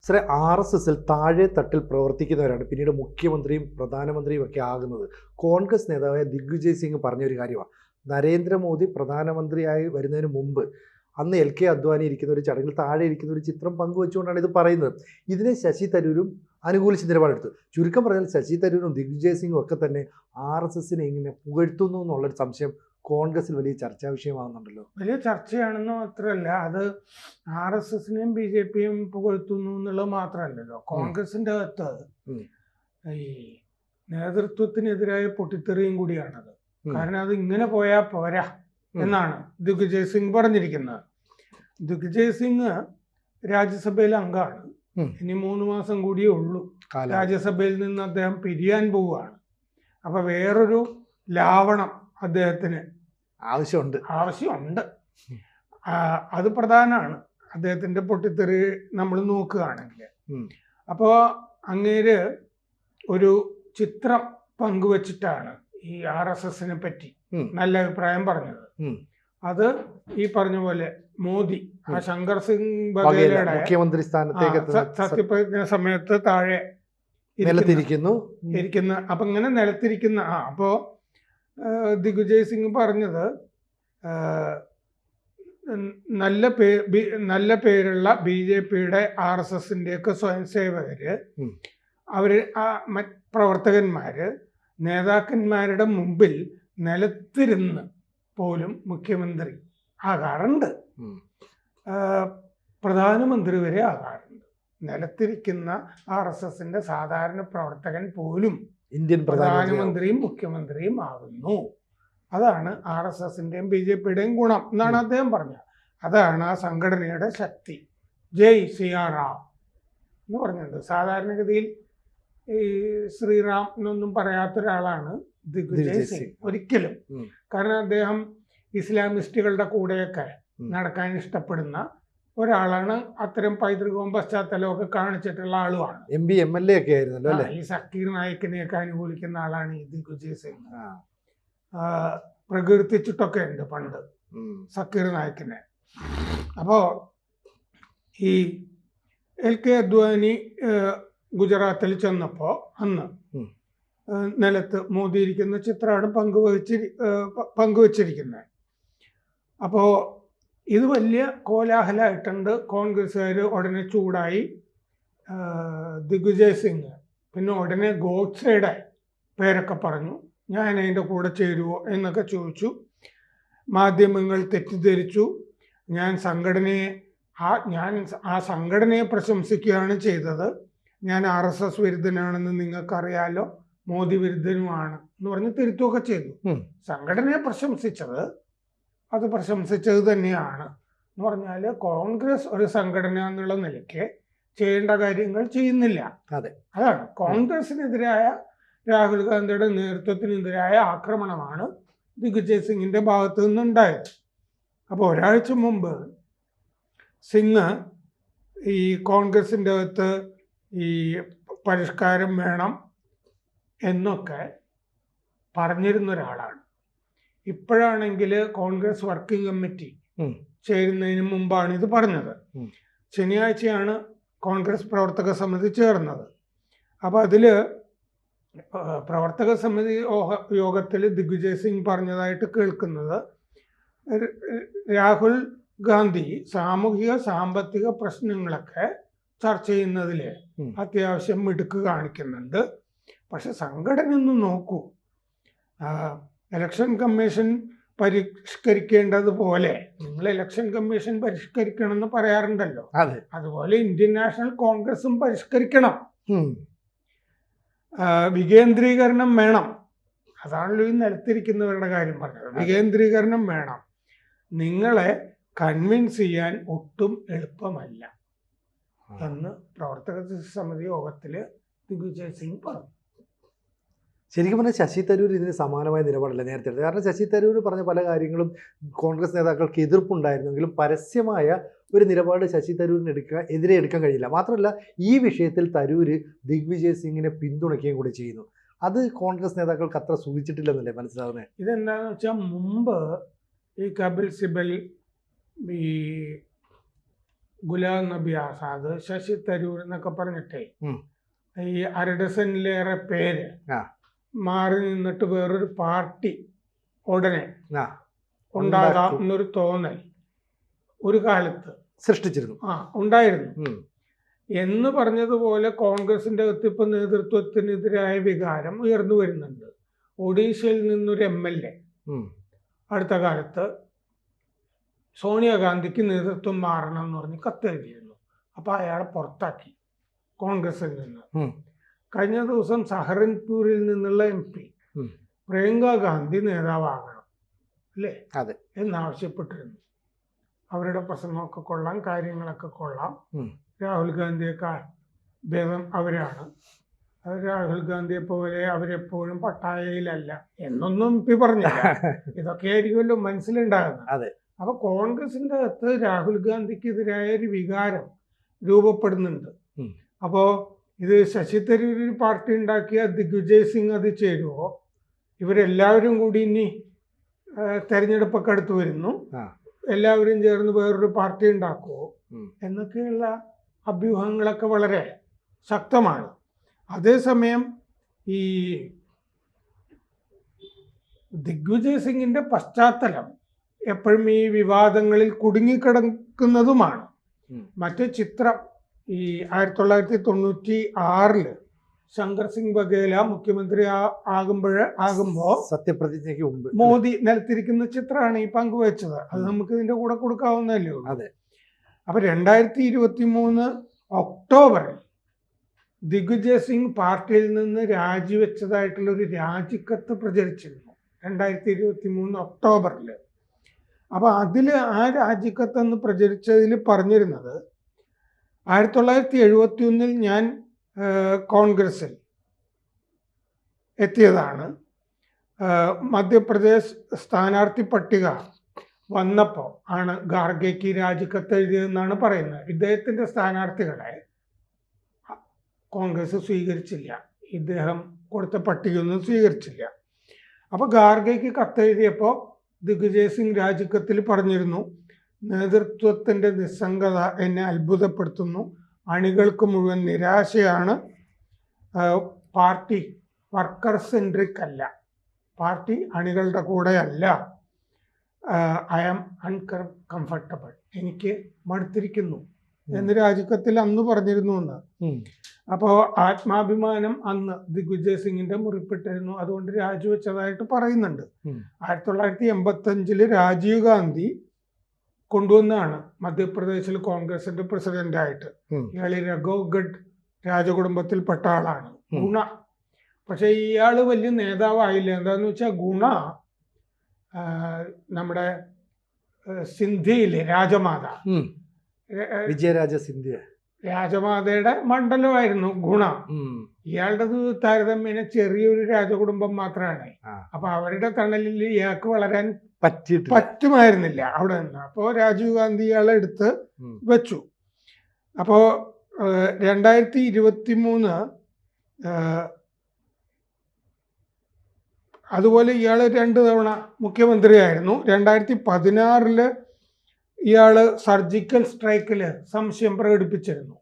സാറേ, RSSൽ താഴെ തട്ടിൽ പ്രവർത്തിക്കുന്നവരാണ് പിന്നീട് മുഖ്യമന്ത്രിയും പ്രധാനമന്ത്രിയും ഒക്കെ ആകുന്നത്. കോൺഗ്രസ് നേതാവായ ദിഗ്വിജയ് സിംഗ് പറഞ്ഞൊരു കാര്യമാണ്. നരേന്ദ്രമോദി പ്രധാനമന്ത്രിയായി വരുന്നതിന് മുമ്പ് അന്ന് LK അദ്വാനി ഇരിക്കുന്ന ഒരു ചടങ്ങിൽ താഴെ ഇരിക്കുന്ന ഒരു ചിത്രം പങ്കുവെച്ചുകൊണ്ടാണ് ഇത് പറയുന്നത്. ഇതിനെ ശശി തരൂരും അനുകൂലിച്ച് നിലപാടെടുത്തു. ചുരുക്കം പറഞ്ഞാൽ ശശി തരൂരും ദിഗ്വിജയ് സിംഗും ഒക്കെ തന്നെ RSSനെ ഇങ്ങനെ പുകഴ്ത്തുന്നു എന്നുള്ളൊരു സംശയം കോൺഗ്രസിൽ വലിയ ചർച്ചാ വിഷയമാകുന്നുണ്ടല്ലോ. വലിയ ചർച്ചയാണെന്ന് മാത്രമല്ല, അത് RSSനെയും BJPയും പുകഴ്ത്തുന്നു എന്നുള്ളത് മാത്രമല്ലല്ലോ, കോൺഗ്രസിന്റെ അകത്ത് ഈ നേതൃത്വത്തിനെതിരായ പൊട്ടിത്തെറിയും കൂടിയാണത്. കാരണം അത് ഇങ്ങനെ പോയാൽ പോരാ എന്നാണ് ദിഗ്വിജയ് സിംഗ് പറഞ്ഞിരിക്കുന്നത്. ദിഗ്വിജയ് സിംഗ് രാജ്യസഭയിലെ അംഗമാണ്. ഇനി 3 മാസം കൂടിയേ ഉള്ളൂ രാജ്യസഭയിൽ നിന്ന് അദ്ദേഹം പിരിയാൻ പോവുകയാണ്. അപ്പൊ വേറൊരു ലാവണം അദ്ദേഹത്തിന് ആവശ്യമുണ്ട്. അത് പ്രധാനമാണ് അദ്ദേഹത്തിന്റെ പൊട്ടിത്തെറി നമ്മൾ നോക്കുകയാണെങ്കിൽ. അപ്പോൾ അങ്ങേര് ഒരു ചിത്രം പങ്കുവച്ചിട്ടാണ് ഈ RSSനെ പറ്റി നല്ല അഭിപ്രായം പറഞ്ഞത്. അത് ഈ പറഞ്ഞ പോലെ മോദി ആ ശങ്കർ സിംഗ് ബഘേലയുടെ മുഖ്യമന്ത്രി സ്ഥാനത്തേക്ക് സത്യപ്രതിജ്ഞ സമയത്ത് താഴെ ഇരിക്കുന്ന അപ്പൊ ഇങ്ങനെ നിലത്തിരിക്കുന്ന അപ്പോ ദിഗ്വിജയ് സിംഗ് പറഞ്ഞത് നല്ല പേരുള്ള BJPയുടെ RSSന്റെ ഒക്കെ സ്വയം സേവകര് അവര് പ്രവർത്തകന്മാര് നേതാക്കന്മാരുടെ മുമ്പിൽ നിലത്തിരുന്ന് പോലും മുഖ്യമന്ത്രി ആകാറുണ്ട്, പ്രധാനമന്ത്രി വരെ ആകാറുണ്ട്. നിലത്തിരിക്കുന്ന RSSന്റെ സാധാരണ പ്രവർത്തകൻ പോലും ഇന്ത്യൻ പ്രധാനമന്ത്രിയും മുഖ്യമന്ത്രിയും ആകുന്നു. അതാണ് RSSന്റെയും BJPയുടെയും ഗുണം എന്നാണ് അദ്ദേഹം പറഞ്ഞത്. അതാണ് ആ സംഘടനയുടെ ശക്തി. ജയ് സിയാറാം എന്ന് പറഞ്ഞത്. സാധാരണഗതിയിൽ ഈ ശ്രീറാം എന്നൊന്നും പറയാത്ത ഒരാളാണ് ദിഗ്വിജയ് സിംഗ് ഒരിക്കലും. കാരണം അദ്ദേഹം ഇസ്ലാമിസ്റ്റുകളുടെ കൂടെയൊക്കെ നടക്കാൻ ഇഷ്ടപ്പെടുന്ന ഒരാളാണ്. അത്തരം പൈതൃകവും പശ്ചാത്തലവും ഒക്കെ കാണിച്ചിട്ടുള്ള ആളുമാണ്. MP MLA ഒക്കെ ആയിരുന്നല്ലോ അല്ലേ. ഈ സക്കീർ നായിക്കിനെയൊക്കെ അനുകൂലിക്കുന്ന ആളാണ് ഈ ദിഗ്വിജയ് സിംഗ്. പ്രകീർത്തിച്ചിട്ടൊക്കെ ഉണ്ട് പണ്ട് സക്കീർ നായിക്കിനെ. അപ്പോ ഈ LK അദ്വാനി ഗുജറാത്തിൽ ചെന്നപ്പോ അന്ന് നിലത്ത് മോദി ഇരിക്കുന്ന ചിത്രമാണ് പങ്കുവച്ചിരിക്കുന്നത്. അപ്പോ ഇത് വലിയ കോലാഹലമായിട്ടുണ്ട്. കോൺഗ്രസ്സുകാർ ഉടനെ ചൂടായി. ദിഗ്വിജയ് സിംഗ് പിന്നെ ഉടനെ ഗോഡ്സെയുടെ പേരൊക്കെ പറഞ്ഞു. ഞാൻ അതിൻ്റെ കൂടെ ചേരുവോ എന്നൊക്കെ ചോദിച്ചു. മാധ്യമങ്ങൾ തെറ്റിദ്ധരിച്ചു. ഞാൻ ആ സംഘടനയെ പ്രശംസിക്കുകയാണ് ചെയ്തത്. ഞാൻ RSS വിരുദ്ധനാണെന്ന് നിങ്ങൾക്കറിയാലോ, മോദി വിരുദ്ധനുമാണ് എന്ന് പറഞ്ഞ് തിരുത്തുകയൊക്കെ ചെയ്തു. സംഘടനയെ പ്രശംസിച്ചത് തന്നെയാണ് എന്ന് പറഞ്ഞാൽ കോൺഗ്രസ് ഒരു സംഘടന എന്നുള്ള നിലയ്ക്ക് ചെയ്യേണ്ട കാര്യങ്ങൾ ചെയ്യുന്നില്ല. അതാണ് കോൺഗ്രസിനെതിരായ രാഹുൽ ഗാന്ധിയുടെ നേതൃത്വത്തിനെതിരായ ആക്രമണമാണ് ദിഗ്വിജയ് സിംഗിന്റെ ഭാഗത്തു നിന്നുണ്ടായത്. അപ്പോൾ ഒരാഴ്ച മുമ്പ് സിംഗ് ഈ കോൺഗ്രസിൻ്റെ അകത്ത് ഈ പരിഷ്കാരം വേണം എന്നൊക്കെ പറഞ്ഞിരുന്ന ഒരാളാണ്. ഇപ്പോഴാണെങ്കിൽ കോൺഗ്രസ് വർക്കിംഗ് കമ്മിറ്റി ചേരുന്നതിന് മുമ്പാണ് ഇത് പറഞ്ഞത്. ശനിയാഴ്ചയാണ് കോൺഗ്രസ് പ്രവർത്തക സമിതി ചേർന്നത്. അപ്പോൾ അതിൽ പ്രവർത്തക സമിതി യോഗത്തിൽ ദിഗ്വിജയ് സിംഗ് പറഞ്ഞതായിട്ട് കേൾക്കുന്നത്, രാഹുൽ ഗാന്ധി സാമൂഹിക സാമ്പത്തിക പ്രശ്നങ്ങളൊക്കെ ചർച്ച ചെയ്യുന്നതിൽ അത്യാവശ്യം മിടുക്ക് കാണിക്കുന്നുണ്ട്. പക്ഷെ സംഘടന ഒന്ന് നോക്കൂ, ഇലക്ഷൻ കമ്മീഷൻ പരിഷ്കരിക്കേണ്ടതുപോലെ നിങ്ങൾ ഇലക്ഷൻ കമ്മീഷൻ പരിഷ്കരിക്കണം എന്ന് പറയാറുണ്ടല്ലോ, അതുപോലെ ഇന്ത്യൻ നാഷണൽ കോൺഗ്രസും പരിഷ്കരിക്കണം. വികേന്ദ്രീകരണം വേണം. അതാണല്ലോ ഈ നിലത്തിരിക്കുന്നവരുടെ കാര്യം പറഞ്ഞത്. വികേന്ദ്രീകരണം വേണം. നിങ്ങളെ കൺവിൻസ് ചെയ്യാൻ ഒട്ടും എളുപ്പമല്ല എന്ന് പ്രവർത്തക സമിതി യോഗത്തിൽ ദിഗ്വിജയ് സിംഗ് പറഞ്ഞു. ശരിക്കും പറഞ്ഞാൽ ശശി തരൂർ ഇതിന് സമാനമായ നിലപാടല്ല നേരത്തെ എടുത്തത്. കാരണം ശശി തരൂർ പറഞ്ഞ പല കാര്യങ്ങളും കോൺഗ്രസ് നേതാക്കൾക്ക് എതിർപ്പുണ്ടായിരുന്നെങ്കിലും പരസ്യമായ ഒരു നിലപാട് ശശി തരൂരിന് എതിരെ എടുക്കാൻ കഴിയില്ല. മാത്രമല്ല ഈ വിഷയത്തിൽ തരൂർ ദിഗ്വിജയ് സിംഗിനെ പിന്തുണയ്ക്കുകയും കൂടി ചെയ്യുന്നു. അത് കോൺഗ്രസ് നേതാക്കൾക്ക് അത്ര സൂചിച്ചിട്ടില്ലെന്നല്ലേ മനസ്സിലാവുന്നത്? ഇതെന്താണെന്ന് വെച്ചാൽ മുമ്പ് ഈ കപിൽ സിബൽ ഈ ഗുലാം നബി ആസാദ്, ശശി തരൂർ എന്നൊക്കെ പറഞ്ഞിട്ടേ ഉം. ഈ അരഡസനിലേറെ പേര് ആ. മാറി നിന്നിട്ട് വേറൊരു പാർട്ടി ഉടനെ ആ. ഉണ്ടാകാം എന്നൊരു തോന്നൽ ഒരു കാലത്ത് സൃഷ്ടിച്ചിരുന്നു. ഉണ്ടായിരുന്നു. ഉം. എന്ന് പറഞ്ഞതുപോലെ കോൺഗ്രസിന്റെ അകത്തിപ്പോ നേതൃത്വത്തിനെതിരായ വികാരം ഉയർന്നു വരുന്നുണ്ട്. ഒഡീഷയിൽ നിന്നൊരു MLA അടുത്ത കാലത്ത് സോണിയാഗാന്ധിക്ക് നേതൃത്വം മാറണം എന്ന് പറഞ്ഞ് കത്തെഴുതിയിരുന്നു. അപ്പൊ അയാളെ പുറത്താക്കി കോൺഗ്രസിൽ നിന്ന്. കഴിഞ്ഞ ദിവസം സഹറൻപൂരിൽ നിന്നുള്ള MP പ്രിയങ്ക ഗാന്ധി നേതാവാകണം അല്ലേ എന്നാവശ്യപ്പെട്ടിരുന്നു. അവരുടെ പ്രസംഗമൊക്കെ കൊള്ളാം, കാര്യങ്ങളൊക്കെ കൊള്ളാം. രാഹുൽ ഗാന്ധിയേക്കാൾ ഭേദം അവരാണ്. രാഹുൽ ഗാന്ധിയെ പോലെ അവരെപ്പോഴും പട്ടായയിലല്ല എന്നൊന്നും MP പറഞ്ഞില്ല. ഇതൊക്കെ ആയിരിക്കുമല്ലോ മനസ്സിലുണ്ടാകുന്നത്. അപ്പൊ കോൺഗ്രസിന്റെ അകത്ത് രാഹുൽ ഗാന്ധിക്കെതിരായ ഒരു വികാരം രൂപപ്പെടുന്നുണ്ട്. അപ്പോ ഇത് ശശി തരൂർ പാർട്ടി ഉണ്ടാക്കിയ ദിഗ്വിജയ് സിംഗ് അത് ചേരുവോ? ഇവരെല്ലാവരും കൂടി ഇനി തെരഞ്ഞെടുപ്പൊക്കെ അടുത്ത് വരുന്നു, എല്ലാവരും ചേർന്ന് വേറൊരു പാർട്ടി ഉണ്ടാക്കുമോ എന്നൊക്കെയുള്ള അഭ്യൂഹങ്ങളൊക്കെ വളരെ ശക്തമാണ്. അതേസമയം ഈ ദിഗ്വിജയ് സിംഗിന്റെ പശ്ചാത്തലം എപ്പോഴും ഈ വിവാദങ്ങളിൽ കുടുങ്ങിക്കിടക്കുന്നതുമാണ്. മറ്റു ചിത്രം ഈ 1996 ശങ്കർ സിംഗ് ബഘേല മുഖ്യമന്ത്രി ആകുമ്പോ സത്യപ്രതിജ്ഞയ്ക്ക് മുമ്പ് മോദി നിലത്തിരിക്കുന്ന ചിത്രമാണ് ഈ പങ്കുവച്ചത്. അത് നമുക്ക് ഇതിന്റെ കൂടെ കൊടുക്കാവുന്നതല്ലേ ഉള്ളൂ. അപ്പൊ 2023 ഒക്ടോബറിൽ ദിഗ്വിജയ് സിംഗ് പാർട്ടിയിൽ നിന്ന് രാജിവെച്ചതായിട്ടുള്ള ഒരു രാജിക്കത്ത് പ്രചരിച്ചിരുന്നു 2023 ഒക്ടോബറിൽ. അപ്പൊ അതില് ആ രാജിക്കത്തെന്ന് പ്രചരിച്ചതിൽ പറഞ്ഞിരുന്നത് 1971 ഞാൻ കോൺഗ്രസിൽ എത്തിയതാണ്. മധ്യപ്രദേശ് സ്ഥാനാർത്ഥി പട്ടിക വന്നപ്പോൾ ആണ് ഖാർഗെക്ക് രാജിക്കത്ത് എഴുതിയതെന്നാണ് പറയുന്നത്. ഇദ്ദേഹത്തിന്റെ സ്ഥാനാർത്ഥികളെ കോൺഗ്രസ് സ്വീകരിച്ചില്ല, ഇദ്ദേഹം കൊടുത്ത പട്ടികയൊന്നും സ്വീകരിച്ചില്ല. അപ്പൊ ഖാർഗെക്ക് കത്തെഴുതിയപ്പോൾ ദിഗ്വിജയ് സിംഗ് രാജിക്കത്തിൽ പറഞ്ഞിരുന്നു, നേതൃത്വത്തിന്റെ നിസ്സംഗത എന്നെ അത്ഭുതപ്പെടുത്തുന്നു, അണികൾക്ക് മുഴുവൻ നിരാശയാണ്, പാർട്ടി വർക്കർ സെൻട്രിക് അല്ല, പാർട്ടി അണികളുടെ കൂടെ അല്ല, ഐ ആം അൺകംഫർട്ടബിൾ, എനിക്ക് മടുത്തിരിക്കുന്നു എന്ന് രാജിക്കത്തിൽ അന്ന് പറഞ്ഞിരുന്നു എന്ന്. അപ്പോൾ ആത്മാഭിമാനം അന്ന് ദിഗ്വിജയ് സിംഗിന്റെ മുറിപ്പെട്ടിരുന്നു, അതുകൊണ്ട് രാജിവെച്ചതായിട്ട് പറയുന്നുണ്ട്. 1985 രാജീവ് ഗാന്ധി കൊണ്ടുവന്നാണ് മധ്യപ്രദേശിൽ കോൺഗ്രസിന്റെ പ്രസിഡന്റായിട്ട്. ഇയാൾ രഘോഗഡ് രാജകുടുംബത്തിൽപ്പെട്ട ആളാണ്, ഗുണ. പക്ഷെ ഇയാള് വലിയ നേതാവായില്ല. എന്താന്ന് വെച്ചാൽ ഗുണ നമ്മുടെ സിന്ധ്യയിലെ രാജമാത വിജയരാജ സിന്ധ്യ രാജമാതയുടെ മണ്ഡലമായിരുന്നു ഗുണ. ഇയാളുടേത് താരതമ്യേന ചെറിയൊരു രാജകുടുംബം മാത്രമാണ്. അപ്പൊ അവരുടെ തണലിൽ ഇയാൾക്ക് വളരാൻ പറ്റുമായിരുന്നില്ല അവിടെ നിന്ന്. അപ്പോ രാജീവ് ഗാന്ധി ഇയാളെ എടുത്ത് വെച്ചു. അപ്പോ 2023 അതുപോലെ ഇയാള് 2 തവണ മുഖ്യമന്ത്രിയായിരുന്നു. 2016 ഇയാള് സർജിക്കൽ സ്ട്രൈക്കില് സംശയം പ്രകടിപ്പിച്ചിരുന്നു,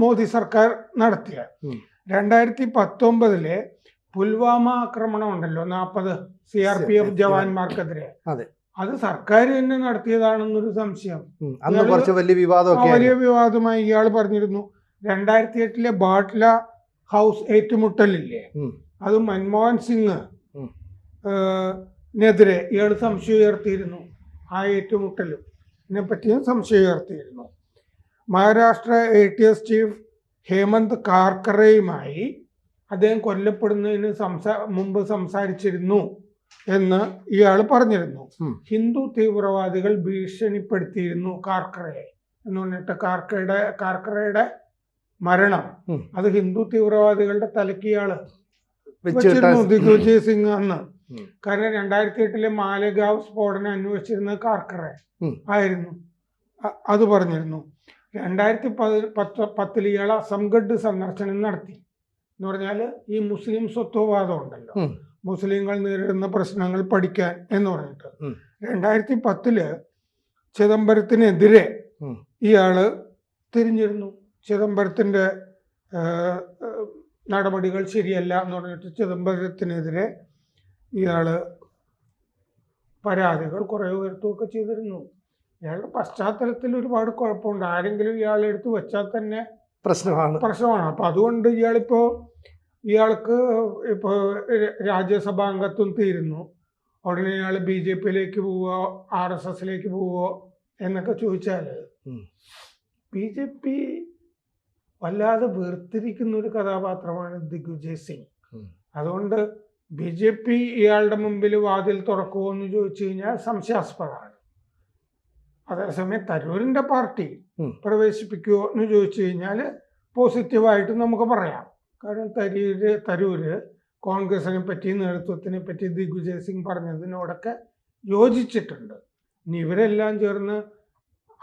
മോദി സർക്കാർ നടത്തിയ. 2019 പുൽവാമ ആക്രമണം ഉണ്ടല്ലോ, 40 CRPF ജവാന്മാർക്കെതിരെ, അത് സർക്കാർ തന്നെ നടത്തിയതാണെന്നൊരു സംശയം, വലിയ വിവാദമായി ഇയാൾ പറഞ്ഞിരുന്നു. 2008 ബാട്ല ഹൗസ് ഏറ്റുമുട്ടലില്ലേ, അത് മൻമോഹൻ സിംഗ് നെതിരെ ഇയാൾ സംശയം ഉയർത്തിയിരുന്നു. ആ ഏറ്റുമുട്ടലിനെ പറ്റിയും സംശയം ഉയർത്തിയിരുന്നു. മഹാരാഷ്ട്ര ATS ചീഫ് ഹേമന്ത് കാർക്കറെയുമായി അദ്ദേഹം കൊല്ലപ്പെടുന്നതിന് മുമ്പ് സംസാരിച്ചിരുന്നു എന്ന് ഇയാൾ പറഞ്ഞിരുന്നു. ഹിന്ദു തീവ്രവാദികൾ ഭീഷണിപ്പെടുത്തിയിരുന്നു കാർക്കറയെ എന്ന് പറഞ്ഞിട്ട് കാർക്കറയുടെ മരണം അത് ഹിന്ദു തീവ്രവാദികളുടെ തലയ്ക്ക് ഇയാള് വെച്ചിരുന്നു ദിഗ്വിജയ് സിംഗ് അന്ന്. കാരണം 2008 മാലേഗാവ് സ്ഫോടനം അന്വേഷിച്ചിരുന്നത് കാർക്കറെ ആയിരുന്നു, അത് പറഞ്ഞിരുന്നു. 2010 ഇയാൾ അസംഗഡ് സന്ദർശനം നടത്തി. എന്ന് പറഞ്ഞാൽ ഈ മുസ്ലിം സ്വത്വവാദം ഉണ്ടല്ലോ, മുസ്ലിങ്ങൾ നേരിടുന്ന പ്രശ്നങ്ങൾ പഠിക്കാൻ എന്ന് പറഞ്ഞിട്ട്. 2010 ചിദംബരത്തിനെതിരെ ഇയാള് തിരിഞ്ഞിരുന്നു. ചിദംബരത്തിന്റെ നടപടികൾ ശരിയല്ല എന്ന് പറഞ്ഞിട്ട് ചിദംബരത്തിനെതിരെ ഇയാള് പരാതികൾ കുറെ ഉയർത്തുകയൊക്കെ ചെയ്തിരുന്നു. ഇയാളുടെ പശ്ചാത്തലത്തിൽ ഒരുപാട് കുഴപ്പമുണ്ട്. ആരെങ്കിലും ഇയാളെ എടുത്ത് വെച്ചാൽ തന്നെ പ്രശ്നമാണ്. അപ്പൊ അതുകൊണ്ട് ഇയാൾക്ക് ഇപ്പോൾ രാജ്യസഭാംഗത്വം തീരുന്നു. ഉടനെ ഇയാൾ BJP-യിലേക്ക് പോവോ RSS-ലേക്ക് പോവോ എന്നൊക്കെ ചോദിച്ചാൽ BJP വല്ലാതെ വേർതിരിക്കുന്ന ഒരു കഥാപാത്രമാണ് ദിഗ്വിജയ് സിംഗ്. അതുകൊണ്ട് BJP ഇയാളുടെ മുമ്പിൽ വാതിൽ തുറക്കുമോ എന്ന് ചോദിച്ചു കഴിഞ്ഞാൽ സംശയാസ്പദമാണ്. അതേസമയം തരൂരിന്റെ പാർട്ടി പ്രവേശിപ്പിക്കുമോ എന്ന് ചോദിച്ചു കഴിഞ്ഞാൽ പോസിറ്റീവായിട്ട് നമുക്ക് പറയാം. കാരണം തരൂര് കോൺഗ്രസിനെ പറ്റി നേതൃത്വത്തിനെ പറ്റി ദിഗ്വിജയ് സിംഗ് പറഞ്ഞതിനോടൊക്കെ യോജിച്ചിട്ടുണ്ട്. ഇനി ഇവരെല്ലാം ചേർന്ന്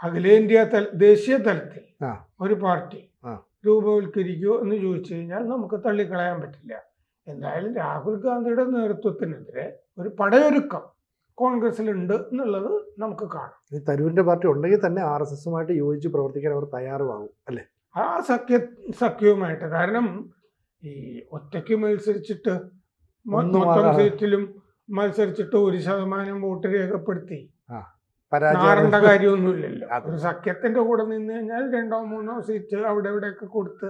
അഖിലേന്ത്യാ ദേശീയ തലത്തിൽ ഒരു പാർട്ടി രൂപവൽക്കരിക്കുമോ എന്ന് ചോദിച്ചു കഴിഞ്ഞാൽ നമുക്ക് തള്ളിക്കളയാൻ പറ്റില്ല. എന്തായാലും രാഹുൽ ഗാന്ധിയുടെ നേതൃത്വത്തിനെതിരെ ഒരു പടയൊരുക്കം കോൺഗ്രസിലുണ്ട് എന്നുള്ളത് നമുക്ക് കാണാം. ഈ തരൂരിന്റെ പാർട്ടി ഉണ്ടെങ്കിൽ തന്നെ RSS-ഉമായിട്ട് യോജിച്ച് പ്രവർത്തിക്കാൻ അവർ തയ്യാറുമാകും അല്ലേ? ആ സഖ്യവുമായിട്ട്. കാരണം ഈ ഒറ്റയ്ക്ക് മത്സരിച്ചിട്ട് മൊത്തം സീറ്റിലും മത്സരിച്ചിട്ട് 1% വോട്ട് രേഖപ്പെടുത്തി മാറേണ്ട കാര്യമൊന്നുമില്ലല്ലോ. ഒരു സഖ്യത്തിന്റെ കൂടെ നിന്ന് കഴിഞ്ഞാൽ 2-3 സീറ്റ് അവിടെ ഇവിടെയൊക്കെ കൊടുത്ത്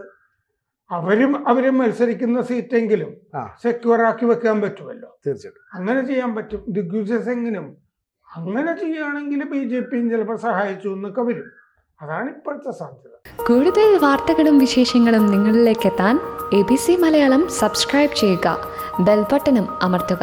അവര് മത്സരിക്കുന്ന സീറ്റെങ്കിലും സെക്യൂർ ആക്കി വെക്കാൻ പറ്റുമല്ലോ. തീർച്ചയായിട്ടും അങ്ങനെ ചെയ്യാൻ പറ്റും. ദിഗ്വിജയ് സിംഗിനും അങ്ങനെ ചെയ്യുകയാണെങ്കിൽ BJP-യും ചിലപ്പോൾ സഹായിച്ചു എന്നൊക്കെ വരും. അതാണ് ഇപ്പോഴത്തെ സാധ്യത. കൂടുതൽ വാർത്തകളും വിശേഷങ്ങളും നിങ്ങളിലേക്ക് എത്താൻ ABC മലയാളം സബ്സ്ക്രൈബ് ചെയ്യുക, ബെൽബട്ടനും അമർത്തുക.